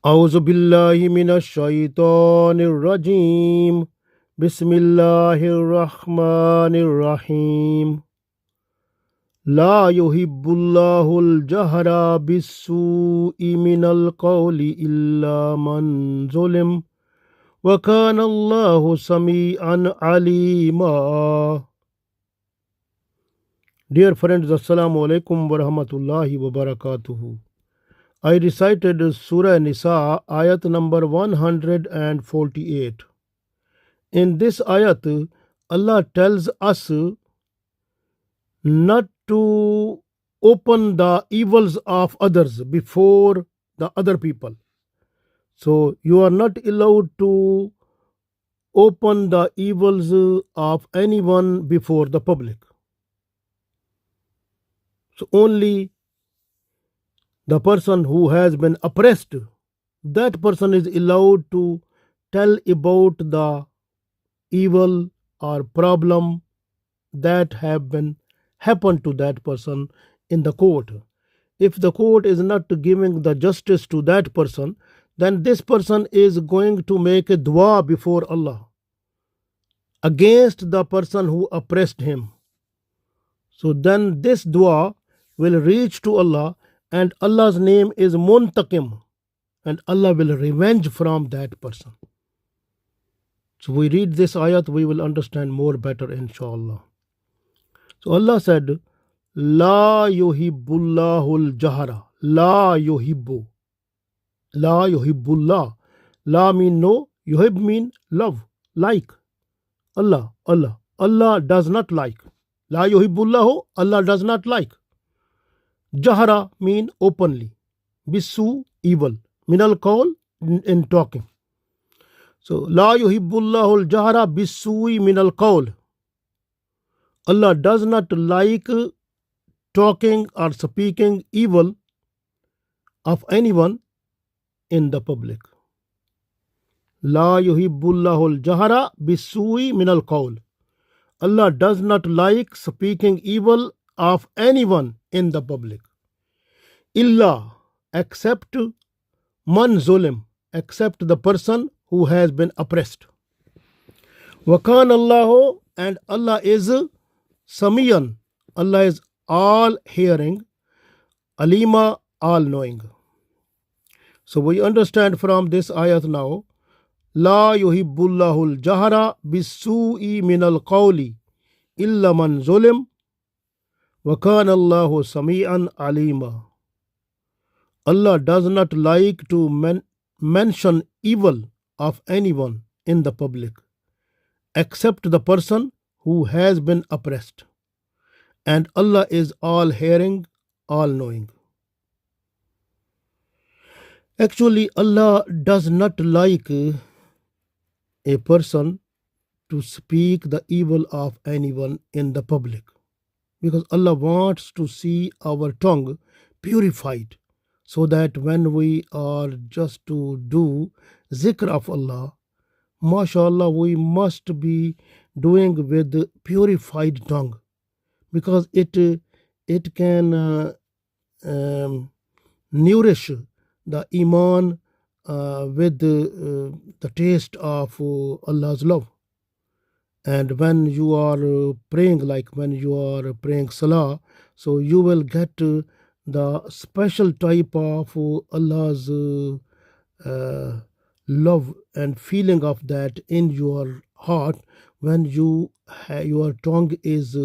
أعوذ بالله من الشيطان الرجيم بسم الله الرحمن الرحيم لا يحب الله الجهر بالسوء من القول إلا من ظلم وكان الله سميعا عليما. Dear friends, Assalamu alaikum wa rahmatullahi wa barakatuhu. I recited Surah Nisa Ayat number 148. In this ayat, Allah tells us not to open the evils of others before the other people. So you are not allowed to open the evils of anyone before the public. So only the person who has been oppressed, that person is allowed to tell about the evil or problem that have been happened to that person in the court. If the court is not giving the justice to that person, then this person is going to make a dua before Allah against the person who oppressed him. So then this dua will reach to Allah, and Allah's name is Muntaqim, and Allah will revenge from that person. So we read this ayat, we will understand more better, inshallah. So Allah said, La yuhibbullahul jahara. La yuhibbu. La yuhibbullah. La mean no, yuhib mean love, like. Allah does not like. La yuhibbullahu, Allah does not like. Jahara mean openly. Bisu, evil. Minal qawl, in talking. So, La yuhibbullahul jahara bisui minal qawl. Allah does not like talking or speaking evil of anyone in the public. La yuhibbullahul jahara bisui minal qawl. Allah does not like speaking evil of anyone in the public. Illa, except man zulim, except the person who has been oppressed. Wakan Allahu, and Allah is Samiyan, Allah is all hearing, Alima, all knowing. So we understand from this ayat now, La yuhibbullahul jahara bisu'i minal qawli illa man zulim wa kana Allahu sami'an alima. Allah does not like to mention evil of anyone in the public except the person who has been oppressed, and Allah is all hearing, all knowing. Actually, Allah does not like a person to speak the evil of anyone in the public, because Allah wants to see our tongue purified, so that when we are just to do zikr of Allah, mashallah, we must be doing with purified tongue, because it can nourish the iman with the taste of Allah's love. And when you are praying, like when you are praying salah, so you will get the special type of Allah's love and feeling of that in your heart when your tongue is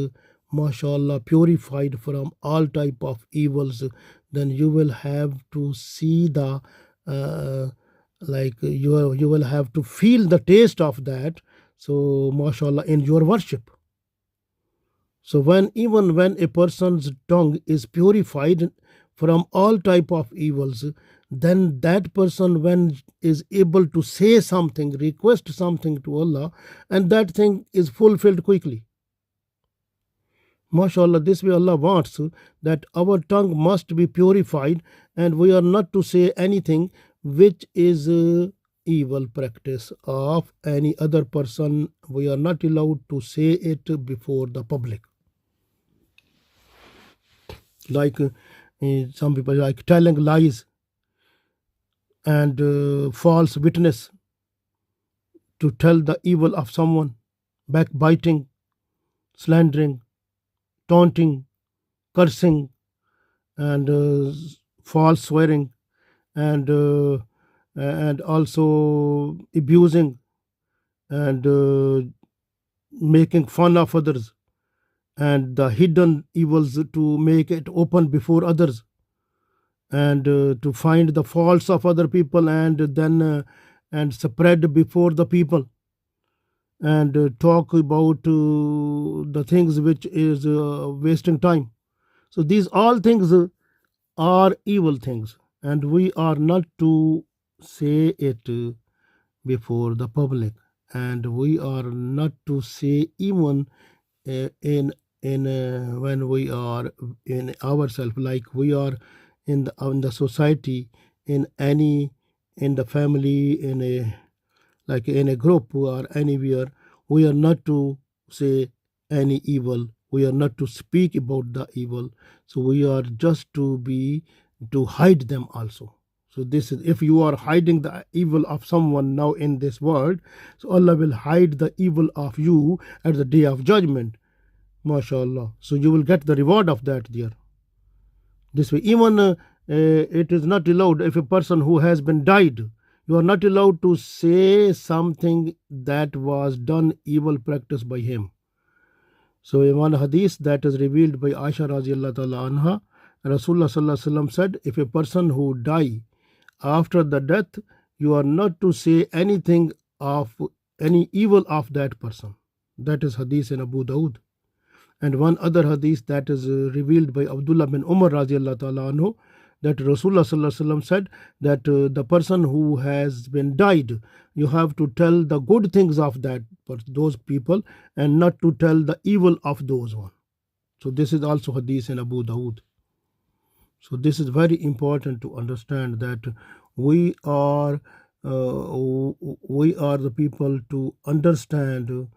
mashallah purified from all type of evils. Then you will have to see the you will have to feel the taste of that, so mashallah, in your worship. So even when a person's tongue is purified from all type of evils, then that person, when is able to say something, request something to Allah, and that thing is fulfilled quickly. MashaAllah, this way Allah wants that our tongue must be purified, and we are not to say anything which is evil practice of any other person. We are not allowed to say it before the public. Like some people like telling lies. and false witness, to tell the evil of someone, backbiting, slandering, taunting, cursing, and false swearing, and also abusing, and making fun of others, and the hidden evils to make it open before others, and to find the faults of other people, and then and spread before the people, and talk about the things which is wasting time. So these all things are evil things, and we are not to say it before the public, and we are not to say even in when we are in ourselves, like we are in the society, in any, in the family, in a, like in a group or anywhere, we are not to say any evil, we are not to speak about the evil, so we are just to be, to hide them also. So this is, if you are hiding the evil of someone now in this world, so Allah will hide the evil of you at the day of judgment, mashallah. So you will get the reward of that there. This way, even it is not allowed, if a person who has been died, you are not allowed to say something that was done evil practice by him. So in one hadith that is revealed by Aisha radiallahu ta'ala anha, Rasulullah sallallahu alaihi wasallam said, if a person who die, after the death, you are not to say anything of any evil of that person. That is hadith in Abu Dawood. And one other hadith that is revealed by Abdullah bin Umar radiallahu ta'ala anhu, that Rasulullah sallallahu alaihi wasallam said that the person who has been died, you have to tell the good things of that, those people, and not to tell the evil of those one. So this is also hadith in Abu Dawood. So this is very important to understand that we are the people to understand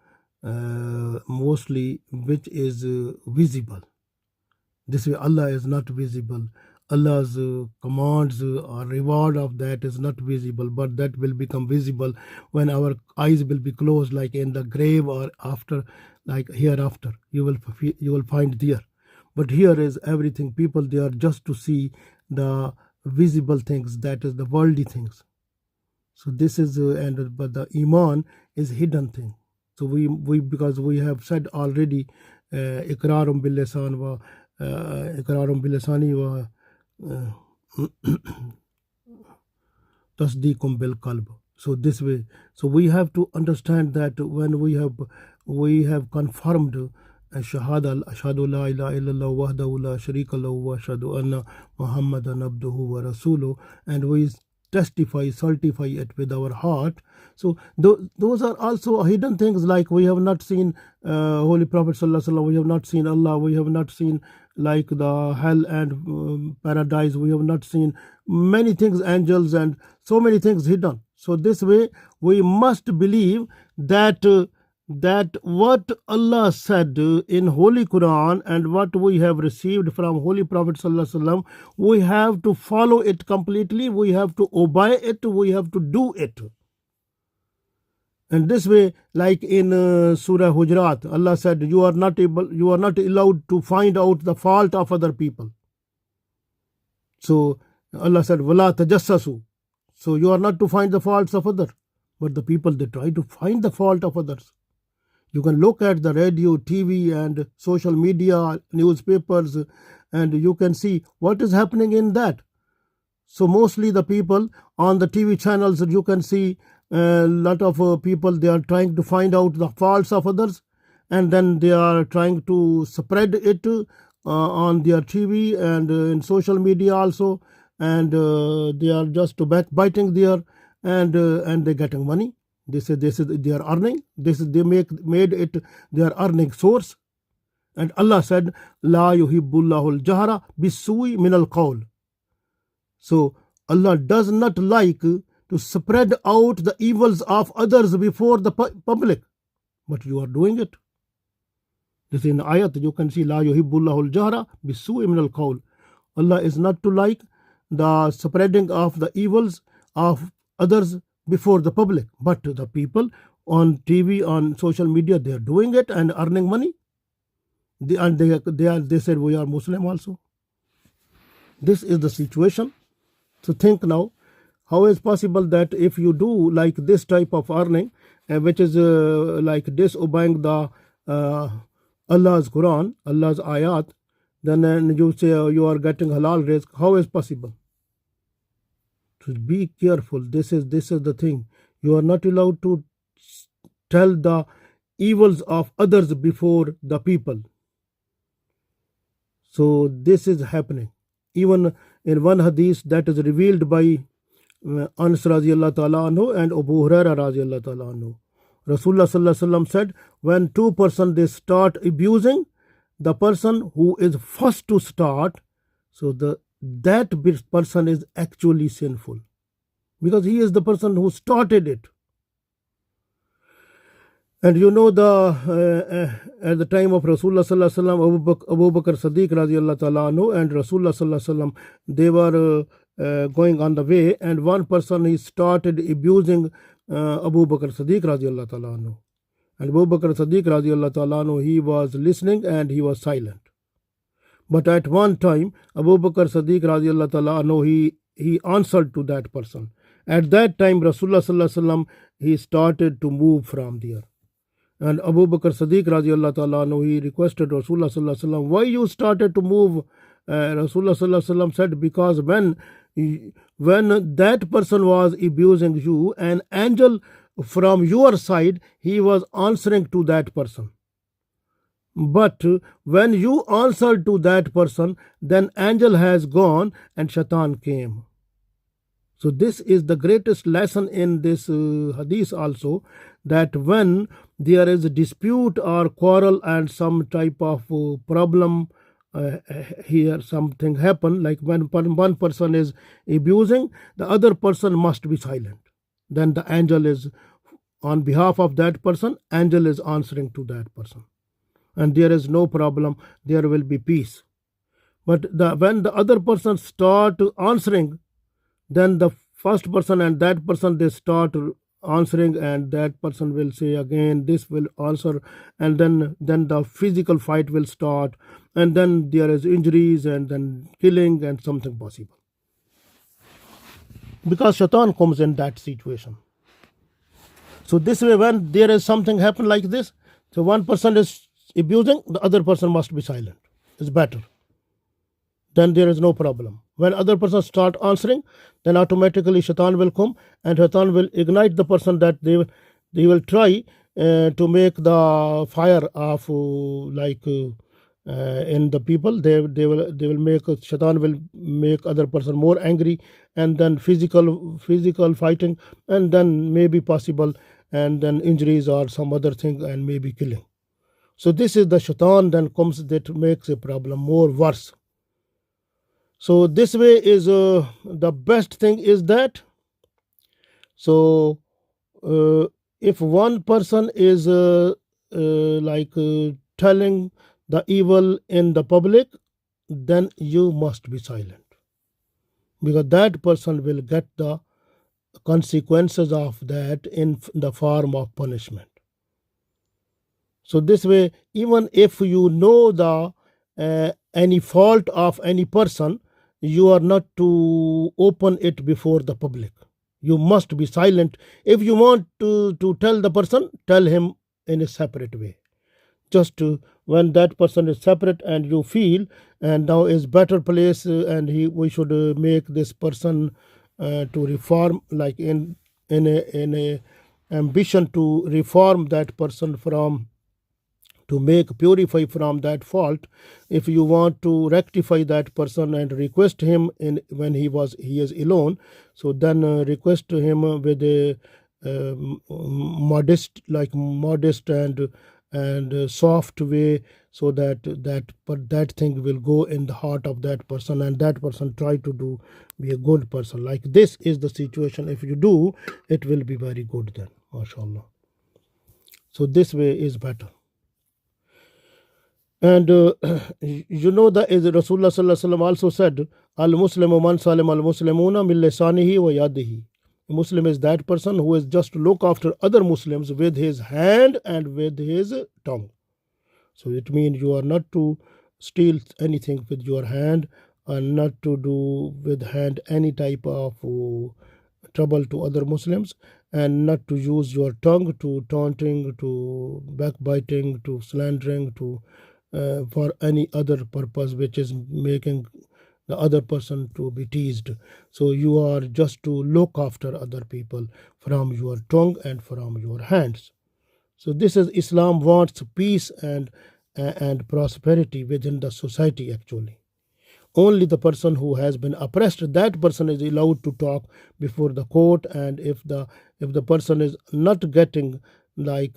mostly which is visible. This way Allah is not visible. Allah's commands or reward of that is not visible, but that will become visible when our eyes will be closed, like in the grave or after, like hereafter. You will find there. But here is everything. People, they are just to see the visible things, that is the worldly things. So this is but the iman is hidden thing. So we because we have said already, iqrarum bil lisan wa iqrarum bil lisani wa tasdeequm bil qalb. So this way, so we have to understand that when we have confirmed shahada, ashhadu la ilaha illallah wahdahu la sharika lahu wa ashhadu anna muhammadan abduhu wa rasuluhu, and we testify, certify it with our heart. So those are also hidden things, like we have not seen Holy Prophet sallallahu alaihi wasallam, we have not seen Allah, we have not seen like the hell and paradise, we have not seen many things, angels, and so many things hidden. So this way we must believe that that what Allah said in Holy Quran and what we have received from Holy Prophet sallallahu alaihi wasallam, we have to follow it completely, we have to obey it, we have to do it. And this way, like in Surah Hujurat, Allah said, you are not allowed to find out the fault of other people. So Allah said, wala tajassasu. So you are not to find the faults of others. But the people, they try to find the fault of others. You can look at the radio, TV, and social media, newspapers, and you can see what is happening in that. So mostly the people on the TV channels, you can see a lot of people, they are trying to find out the faults of others, and then they are trying to spread it on their TV and in social media also, and they are just backbiting there, and they're getting money. They say they are earning. They made it their earning source. And Allah said, La yuhibbullahu al-jahra bis-su'i min al-qawl. So Allah does not like to spread out the evils of others before the public, but you are doing it. This in ayat you can see, La yuhibbullahu al-jahra bis-su'i min al-qawl. Allah is not to like the spreading of the evils of others before the public. But the people on TV, on social media, they are doing it and earning money. They said we are Muslim also. This is the situation. So think now, how is possible that if you do like this type of earning, which is like disobeying the Allah's Quran, Allah's ayat, then you say you are getting halal risk? How is possible? So be careful. This is the thing. You are not allowed to tell the evils of others before the people. So this is happening. Even in one hadith that is revealed by Anas radiallahu ta'ala anhu and Abu Huraira radiallahu ta'ala anhu, Rasulullah sallallahu alaihi wasallam said, when two persons they start abusing, the person who is first to start, so that person is actually sinful, because he is the person who started it. And you know, at the time of Rasulullah sallallahu alaihi wasallam, Abu Bakr Siddiq radiallahu ta'ala anhu and Rasulullah sallallahu alaihi wasallam, they were going on the way, and one person he started abusing Abu Bakr Siddiq radiallahu ta'ala anhu. And Abu Bakr Siddiq radiallahu ta'ala anhu, he was listening and he was silent. But at one time, Abu Bakr Siddiq radiallahu ta'ala anhu, he answered to that person. At that time, Rasulullah sallallahu alaihi wasallam, he started to move from there. And Abu Bakr Siddiq radiallahu ta'ala anhu, he requested Rasulullah sallallahu alaihi wasallam, why you started to move? Rasulullah sallallahu alaihi wasallam said, because when that person was abusing you, an angel from your side, he was answering to that person. But when you answered to that person, then angel has gone and shaitan came. So this is the greatest lesson in this hadith also, that when there is a dispute or quarrel and some type of problem, here something happen, like when one person is abusing, the other person must be silent. Then the angel is on behalf of that person, angel is answering to that person. And there is no problem, there will be peace. But when the other person start answering, then the first person and that person, they start answering, and that person will say again, this will answer, and then the physical fight will start, and then there is injuries and then killing and something possible. Because shaitan comes in that situation. So this way, when there is something happen like this, so one person is abusing, the other person must be silent. It's better. Then there is no problem. When other person start answering, then automatically shaitan will come, and shaitan will ignite the person, that they will try to make the fire of in the people. They will make, shaitan will make other person more angry, and then physical fighting, and then maybe possible, and then injuries or some other thing, and maybe killing. So this is the shaitan then comes, that makes a problem more worse. So this way is the best thing is that, so if one person is telling the evil in the public, then you must be silent, because that person will get the consequences of that in the form of punishment. So this way, even if you know the any fault of any person, you are not to open it before the public. You must be silent. If you want to tell the person, tell him in a separate way. Just when that person is separate and you feel, and now is better place, and we should make this person to reform, like in a ambition to reform that person from, to make purify from that fault. If you want to rectify that person and request him when he is alone, so then request him with a modest and soft way, so that thing will go in the heart of that person, and that person try to be a good person. Like this is the situation. If you do, it will be very good then, mashallah. So this way is better. And you know that is Rasulullah sallallahu alaihi wasallam also said, al-Muslimu man salim al-Muslimuna min lisanihi wa yadihi. A Muslim is that person who is just look after other Muslims with his hand and with his tongue. So it means you are not to steal anything with your hand, and not to do with hand any type of trouble to other Muslims, and not to use your tongue to taunting, to backbiting, to slandering, to for any other purpose which is making the other person to be teased. So you are just to look after other people from your tongue and from your hands. So this is Islam wants peace and prosperity within the society actually. Only the person who has been oppressed, that person is allowed to talk before the court, and if the person is not getting like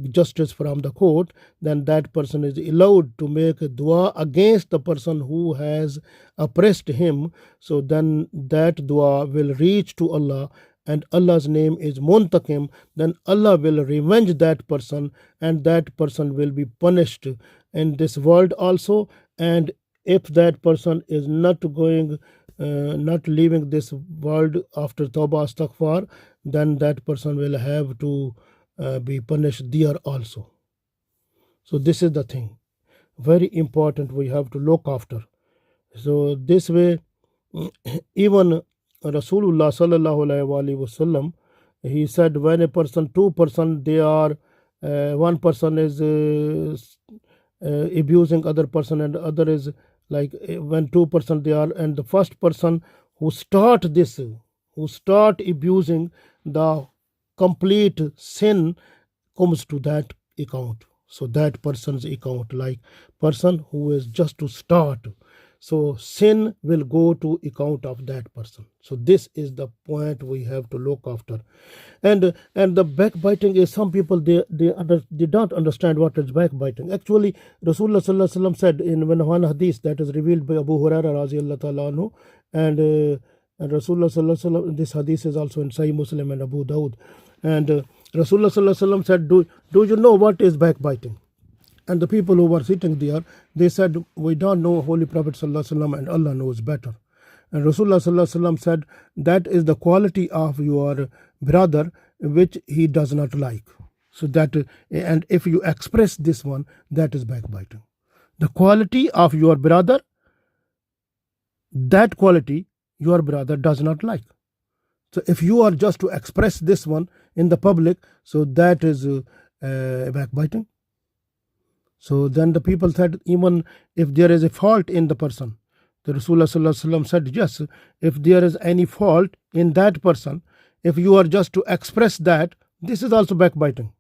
justice from the court, then that person is allowed to make a dua against the person who has oppressed him. So then that dua will reach to Allah, and Allah's name is Muntakim. Then Allah will revenge that person, and that person will be punished in this world also. And if that person is not going not leaving this world after Tawbah Astaghfar, then that person will have to be punished there also. So this is the thing, very important, we have to look after. So this way, even Rasulullah sallallahu alaihi wasallam, he said, when a person, two person, they are one person is abusing other person, and the other is like when two person they are, and the first person who start this, who start abusing, the complete sin comes to that account. So that person's account, like person who is just to start, so sin will go to account of that person. So this is the point we have to look after. And the backbiting is, some people they don't understand what is backbiting. Actually, Rasulullah sallallahu alaihi wasallam said in one hadith that is revealed by Abu Hurairah radhiyallahu ta'ala anhu, and Rasulullah sallallahu alaihi wasallam, this hadith is also in Sahih Muslim and Abu Dawud, and Rasulullah sallallahu alaihi wasallam said, do you know what is backbiting? And the people who were sitting there, they said, we don't know, Holy Prophet sallallahu alaihi wasallam, and Allah knows better. And Rasulullah sallallahu alaihi wasallam said, that is the quality of your brother which he does not like. So that, and if you express this one, that is backbiting. The quality of your brother, that quality your brother does not like. So if you are just to express this one in the public, so that is backbiting. So then the people said, even if there is a fault in the person, the Rasulullah sallallahu alaihi wasallam said, yes, if there is any fault in that person, if you are just to express that, this is also backbiting.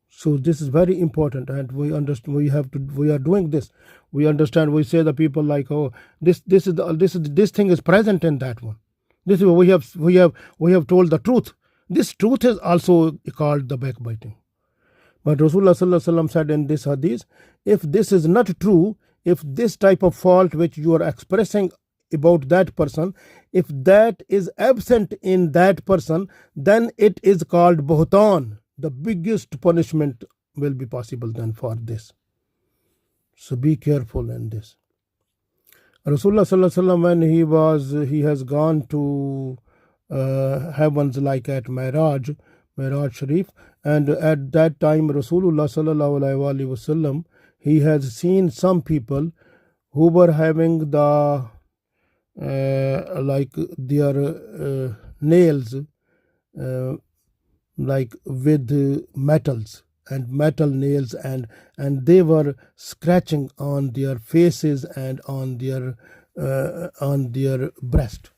So this is very important, and we understand, we are doing this. We understand, we say the people like, oh, this thing is present in that one. This is we have told the truth. This truth is also called the backbiting. But Rasulullah sallallahu alaihi wasallam said in this hadith, if this is not true, if this type of fault which you are expressing about that person, if that is absent in that person, then it is called buhtan. The biggest punishment will be possible then for this. So be careful in this. Rasulullah sallallahu alaihi wasallam, when he has gone to heavens, like at Miraj Sharif, and at that time Rasulullah sallallahu alaihi wasallam, he has seen some people who were having the like their nails like with metals and metal nails, and they were scratching on their faces and on their breast.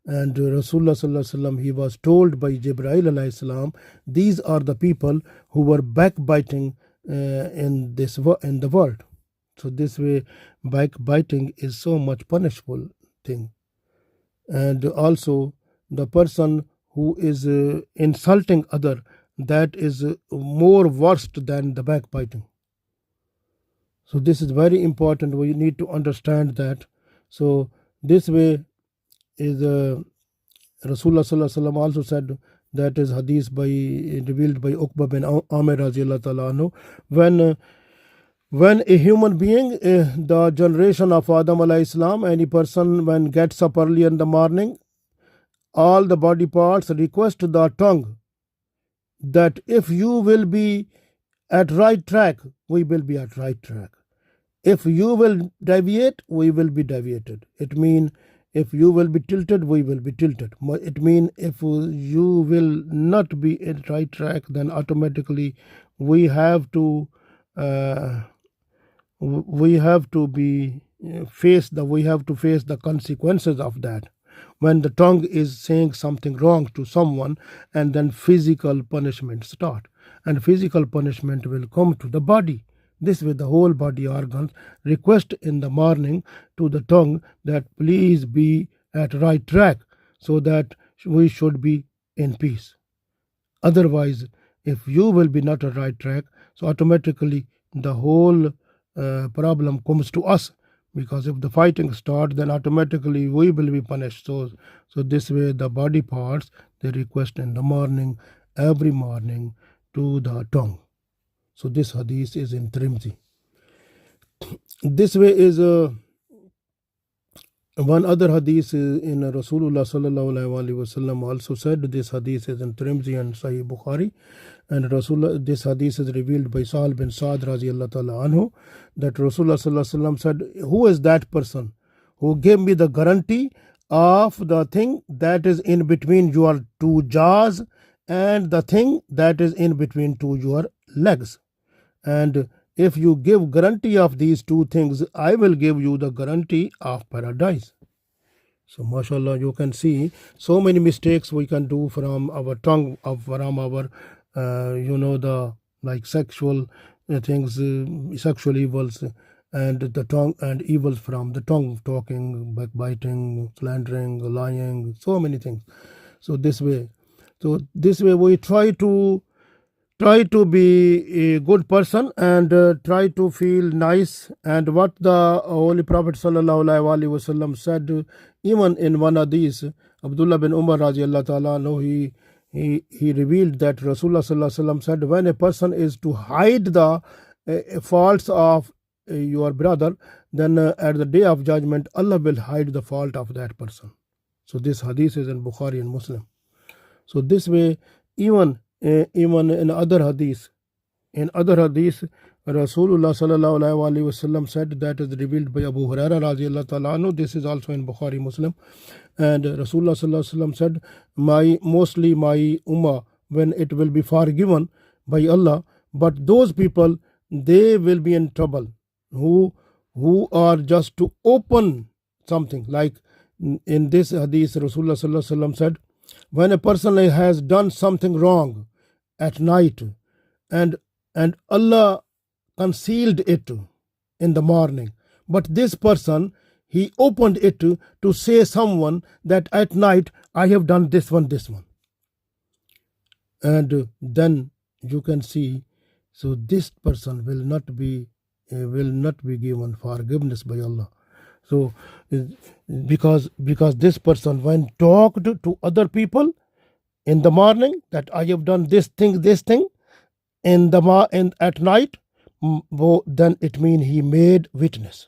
And Rasulullah sallallahu alaihi wasallam, he was told by Jibreel alayhi salam, these are the people who were backbiting in the world. So this way, backbiting is so much punishable thing. And also the person who is insulting other, that is more worst than the backbiting. So this is very important. We need to understand that. So this way is Rasulullah sallallahu alaihi wasallam also said, that is hadith revealed by Uqba bin Amir radhiyallahu ta'ala anhu, when a human being, the generation of Adam alayhi salam, any person when gets up early in the morning, all the body parts request the tongue that if you will be at right track, we will be at right track. If you will deviate, we will be deviated. It means if you will be tilted, we will be tilted. It means if you will not be at right track, then automatically we have to face the consequences of that. When the tongue is saying something wrong to someone, and then physical punishment start, and physical punishment will come to the body. This way the whole body organs request in the morning to the tongue that please be at right track, so that we should be in peace. Otherwise, if you will be not at right track, so automatically the whole problem comes to us, because if the fighting starts, then automatically we will be punished. So this way the body parts, they request in the morning, every morning, to the tongue. So this hadith is in Tirmidhi. This way is one other hadith in Rasulullah sallallahu alaihi wasallam also said. This hadith is in Tirmidhi and Sahih Bukhari, and Rasulullah, this hadith is revealed by Sahal bin Sa'd radiyallahu ta'ala anhu, that Rasulullah sallallahu alaihi wasallam said, who is that person who gave me the guarantee of the thing that is in between your two jaws and the thing that is in between your legs? And if you give guarantee of these two things, I will give you the guarantee of paradise. So mashallah, you can see so many mistakes we can do from our tongue, from our the like sexual things, sexual evils, and the tongue, and evils from the tongue, talking, backbiting, slandering, lying, so many things. So this way we try to be a good person, and try to feel nice. And what the Holy Prophet sallallahu alaihi wasallam said, even in one of these, Abdullah bin Umar radiallahu ta'ala anhu, he revealed that Rasulullah sallallahu alaihi wasallam said, when a person is to hide the faults of your brother, then at the day of judgment, Allah will hide the fault of that person. So this hadith is in Bukhari and Muslim. So this way, even in other hadith, Rasulullah sallallahu alaihi wasallam said, that is revealed by Abu Hurairah radiyallahu ta'ala anhu. This is also in Bukhari, Muslim. And Rasulullah sallallahu alaihi wasallam said, mostly my ummah, when it will be forgiven by Allah, but those people, they will be in trouble who are just to open something. Like in this hadith, Rasulullah sallallahu alaihi wasallam said, when a person has done something wrong at night, and Allah concealed it in the morning, but this person, he opened it to say someone that at night I have done this one, and then you can see, so this person will not be given forgiveness by Allah. So because this person, when talked to other people in the morning that I have done this thing at night, then it means he made witness.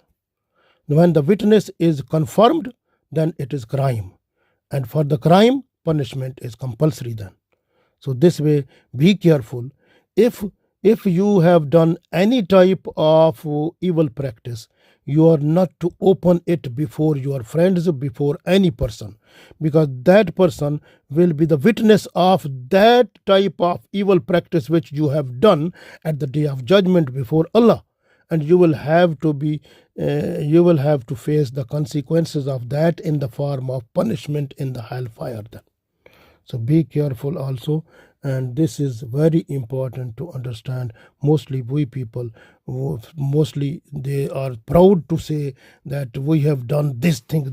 When the witness is confirmed, then it is crime, and for the crime, punishment is compulsory then. So this way, be careful. If you have done any type of evil practice, you are not to open it before your friends, before any person, because that person will be the witness of that type of evil practice which you have done at the day of judgment before Allah, and you will have to face the consequences of that in the form of punishment in the hellfire then. So be careful also. And this is very important to understand. Mostly we people, mostly they are proud to say that we have done this thing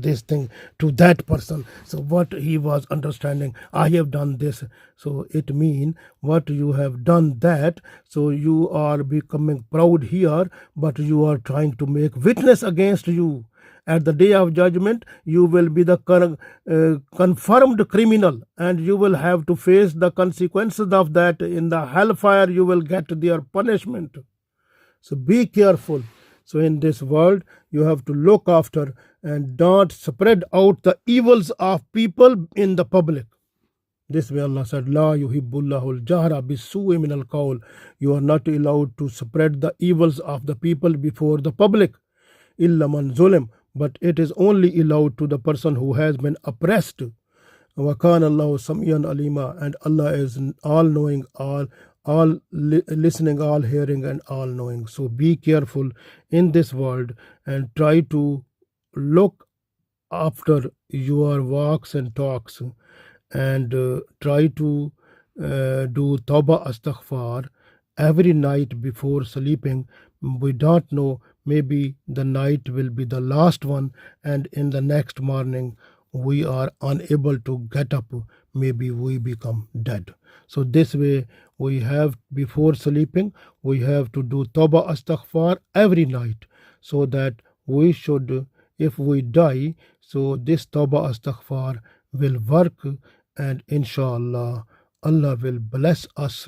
to that person. So what he was understanding, I have done this. So it means what you have done that. So you are becoming proud here, but you are trying to make witness against you. At the day of judgment, you will be the confirmed criminal, and you will have to face the consequences of that. In the hellfire, you will get their punishment. So be careful. So in this world, you have to look after and don't spread out the evils of people in the public. This way Allah said, La yuhibbullahu al-jahra bis-su'i min al-qawl. You are not allowed to spread the evils of the people before the public. Illa man zulim. But it is only allowed to the person who has been oppressed. Wa kana Allahu samiyan alima. And Allah is all knowing, all listening, all hearing, and all knowing. So be careful in this world and try to look after your walks and talks, and try to do tawbah astaghfar every night before sleeping. We don't know, maybe the night will be the last one, and in the next morning we are unable to get up, maybe we become dead. So this way we have, before sleeping, we have to do tawbah astaghfar every night, so that we should, if we die, so this tawbah astaghfar will work, and inshallah Allah will bless us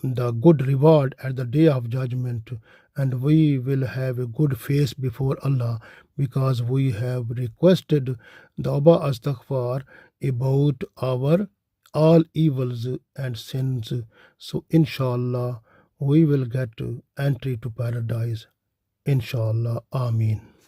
the good reward at the day of judgment, and we will have a good face before Allah, because we have requested tawbah astaghfar about our all evils and sins. So inshallah we will get entry to paradise, inshallah. Ameen.